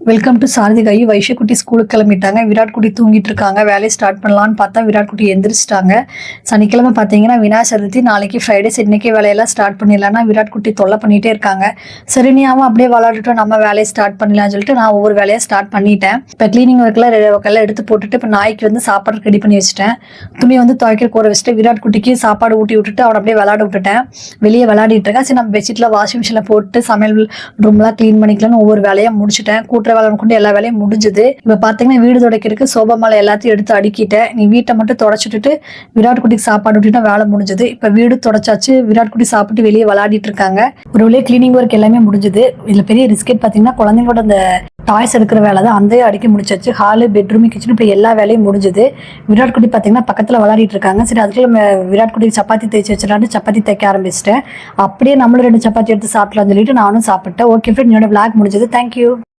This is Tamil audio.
Welcome to சாரதிகாயி. வைஷக்குட்டி ஸ்கூலுக்கு கிளம்பிட்டாங்க. விராட் குட்டி தூங்கிட்டு இருக்காங்க. வேலையை ஸ்டார்ட் பண்ணலான்னு பார்த்தா விராட் குட்டி எந்திரிச்சிட்டாங்க. சனிக்கிழமை பார்த்தீங்கன்னா விநாயகர் சதுர்த்தி, நாளைக்கு ஃப்ரைடே. இன்னைக்கே வேலையெல்லாம் ஸ்டார்ட் பண்ணிடலாம்னா விராட் குட்டி தொல்லை பண்ணிகிட்டே இருக்காங்க. சரி, நீ அவன் அப்படியே விளாட்டுட்டோம், நம்ம வேலையை ஸ்டார்ட் பண்ணலாம்னு சொல்லிட்டு நான் ஒவ்வொரு வேலையை ஸ்டார்ட் பண்ணிட்டேன். இப்போ க்ளீனிங் ஒர்க்கெல்லாம் எடுத்து போட்டுட்டு இப்போ நாய்க்கு வந்து சாப்பாடு ரெடி பண்ணி வச்சுட்டேன். துணி வந்து துவைக்கிற கூற வச்சுட்டு விராட் குட்டிக்கு சாப்பாடு ஊட்டி விட்டுட்டு அவனை அப்படியே விளாட விட்டுட்டேன். வெளியே விளாடிட்டு இருக்கேன். சரி, நம்ம பெட்ஷீட்டில் வாஷிங் மிஷினில் போட்டு சமையல் ரூம்லாம் க்ளீன் பண்ணிக்கலாம்னு ஒவ்வொரு வேலையாக முடிச்சுட்டேன். கூட்டுற வேலை கொண்டு எல்லா வேலையும் முடிஞ்சுது. இப்ப பாத்தீங்கன்னா வீடு துடைக்கிறதுக்கு சோபா மேல எல்லாத்தையும் எடுத்து அடுக்கிட்டேன். நீ வீட்டை மட்டும் தொடச்சிட்டு விராட் குட்டிக்கு சாப்பாடு விட்டுட்டா வேலை முடிஞ்சது. இப்ப வீடு தொடச்சாச்சு. விராட் குட்டி சாப்பிட்டு வெளியே விளையாடிட்டு இருக்காங்க. ஒரு வழியே கிளீனிங் ஒர்க் எல்லாமே முடிஞ்சது. இதுல பெரிய ரிஸ்கெட் பாத்தீங்கன்னா குழந்தைங்களோட அந்த டாய்ஸ் எடுக்கிற வேலை தான். அந்த அடிக்க முடிச்சாச்சு. ஹாலு, பெட்ரூம், கிச்சன் இப்படி எல்லா வேலையும் முடிஞ்சது. விராட் குட்டி பாத்தீங்கன்னா பக்கத்துல விளையாடிட்டு இருக்காங்க. சரி, அதுக்குள்ள விராட் குட்டி சப்பாத்தி தேய்ச்சி வச்சிடலான்னு சப்பாத்தி தைக்க ஆரம்பிச்சிட்டேன். அப்படியே நம்மளும் 2 சப்பாத்தி எடுத்து சாப்பிடலாம்னு சொல்லிட்டு நானும் சாப்பிட்டேன். ஓகே ஃப்ரெண்ட், என்னோட விளாக் முடிஞ்சது. தேங்க்யூ.